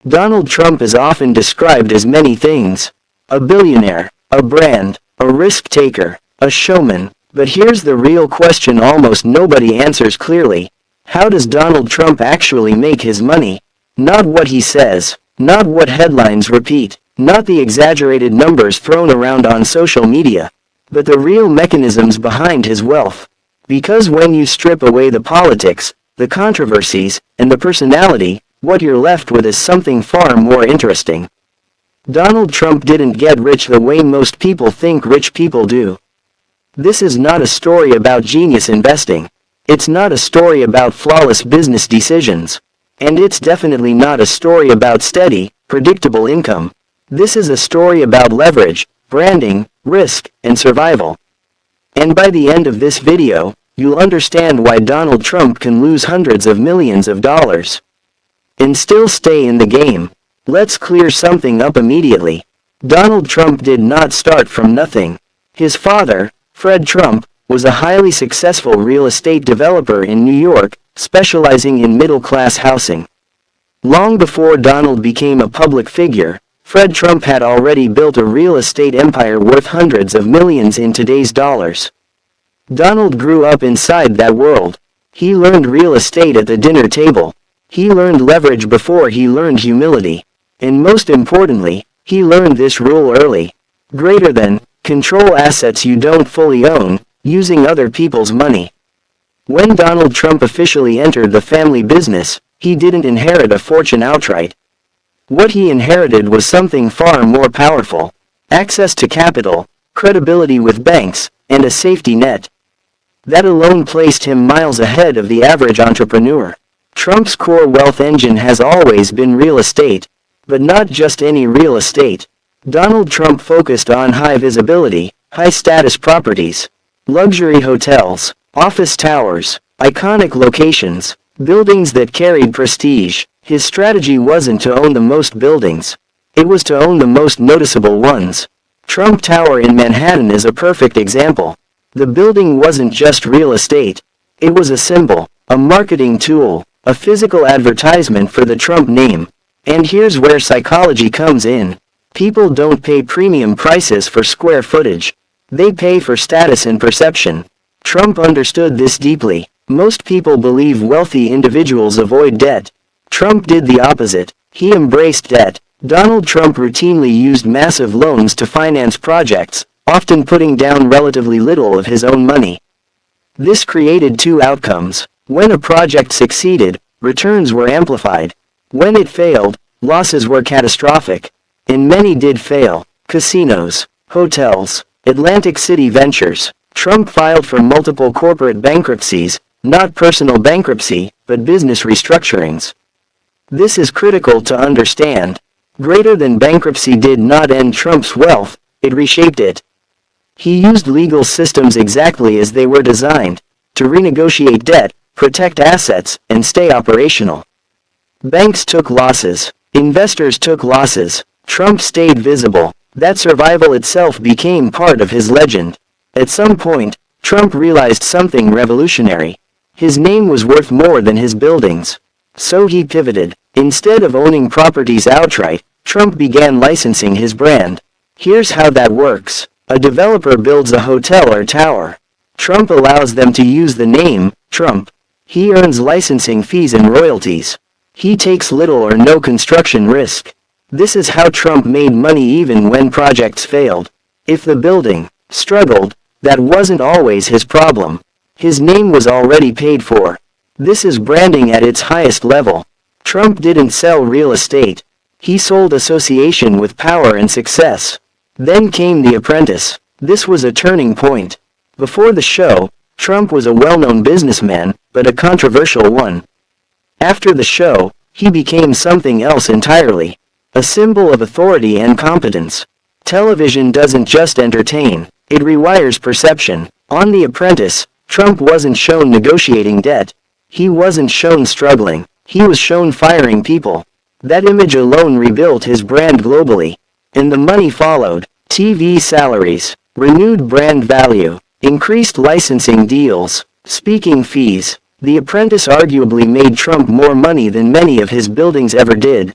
Donald Trump is often described as many things. A billionaire, a brand, a risk-taker, a showman. But here's the real question almost nobody answers clearly. How does Donald Trump actually make his money? Not what he says, not what headlines repeat, not the exaggerated numbers thrown around on social media, but the real mechanisms behind his wealth. Because when you strip away the politics, the controversies, and the personality, what you're left with is something far more interesting. Donald Trump didn't get rich the way most people think rich people do. This is not a story about genius investing. It's not a story about flawless business decisions. And it's definitely not a story about steady, predictable income. This is a story about leverage, branding, risk, and survival. And by the end of this video, you'll understand why Donald Trump can lose hundreds of millions of dollars and still stay in the game. Let's clear something up immediately. Donald Trump did not start from nothing. His father, Fred Trump, was a highly successful real estate developer in New York, specializing in middle-class housing. Long before Donald became a public figure, Fred Trump had already built a real estate empire worth hundreds of millions in today's dollars. Donald grew up inside that world. He learned real estate at the dinner table. He learned leverage before he learned humility. And most importantly, he learned this rule early. Greater than, control assets you don't fully own, using other people's money. When Donald Trump officially entered the family business, he didn't inherit a fortune outright. What he inherited was something far more powerful: access to capital, credibility with banks, and a safety net. That alone placed him miles ahead of the average entrepreneur. Trump's core wealth engine has always been real estate, but not just any real estate. Donald Trump focused on high visibility, high status properties, luxury hotels, office towers, iconic locations, buildings that carried prestige. His strategy wasn't to own the most buildings. It was to own the most noticeable ones. Trump Tower in Manhattan is a perfect example. The building wasn't just real estate. It was a symbol, a marketing tool, a physical advertisement for the Trump name. And here's where psychology comes in. People don't pay premium prices for square footage. They pay for status and perception. Trump understood this deeply. Most people believe wealthy individuals avoid debt. Trump did the opposite. He embraced debt. Donald Trump routinely used massive loans to finance projects, often putting down relatively little of his own money. This created two outcomes. When a project succeeded, returns were amplified. When it failed, losses were catastrophic. And many did fail. Casinos, hotels, Atlantic City Ventures. Trump filed for multiple corporate bankruptcies, not personal bankruptcy, but business restructurings. This is critical to understand. Greater than bankruptcy did not end Trump's wealth, it reshaped it. He used legal systems exactly as they were designed, to renegotiate debt, protect assets, and stay operational. Banks took losses. Investors took losses. Trump stayed visible. That survival itself became part of his legend. At some point, Trump realized something revolutionary. His name was worth more than his buildings. So he pivoted. Instead of owning properties outright, Trump began licensing his brand. Here's how that works. A developer builds a hotel or tower. Trump allows them to use the name, Trump. He earns licensing fees and royalties. He takes little or no construction risk. This is how Trump made money even when projects failed. If the building struggled, that wasn't always his problem. His name was already paid for. This is branding at its highest level. Trump didn't sell real estate. He sold association with power and success. Then came The Apprentice. This was a turning point. Before the show, Trump was a well-known businessman, but a controversial one. After the show, he became something else entirely. A symbol of authority and competence. Television doesn't just entertain, it rewires perception. On The Apprentice, Trump wasn't shown negotiating debt. He wasn't shown struggling. He was shown firing people. That image alone rebuilt his brand globally. And the money followed. TV salaries, renewed brand value, increased licensing deals, speaking fees. The Apprentice arguably made Trump more money than many of his buildings ever did.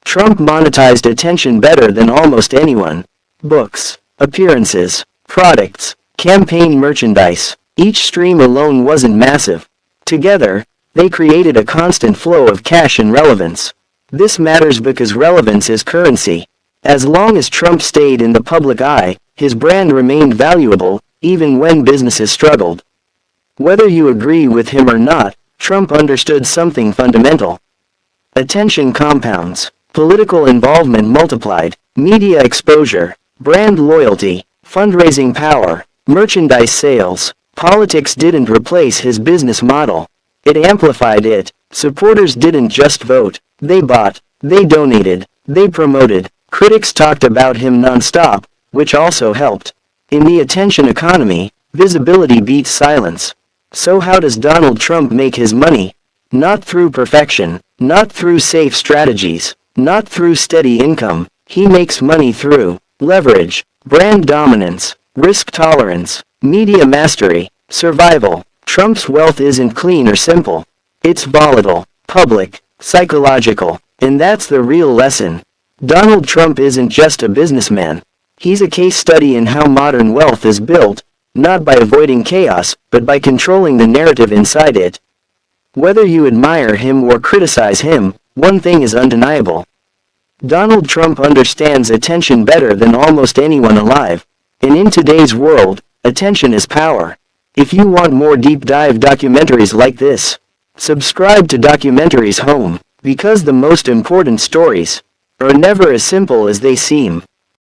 Trump monetized attention better than almost anyone. Books, appearances, products, campaign merchandise. Each stream alone wasn't massive. Together, they created a constant flow of cash and relevance. This matters because relevance is currency. As long as Trump stayed in the public eye, his brand remained valuable, even when businesses struggled. Whether you agree with him or not, Trump understood something fundamental. Attention compounds. Political involvement multiplied, media exposure, brand loyalty, fundraising power, merchandise sales. Politics didn't replace his business model. It amplified it. Supporters didn't just vote. They bought, they donated, they promoted. Critics talked about him non-stop, which also helped. In the attention economy, visibility beats silence. So how does Donald Trump make his money? Not through perfection, not through safe strategies, not through steady income. He makes money through leverage, brand dominance, risk tolerance, media mastery, survival. Trump's wealth isn't clean or simple. It's volatile, public, psychological, and that's the real lesson. Donald Trump isn't just a businessman. He's a case study in how modern wealth is built, not by avoiding chaos, but by controlling the narrative inside it. Whether you admire him or criticize him, one thing is undeniable. Donald Trump understands attention better than almost anyone alive. And in today's world, attention is power. If you want more deep dive documentaries like this, subscribe to Documentaries Home, because the most important stories are never as simple as they seem.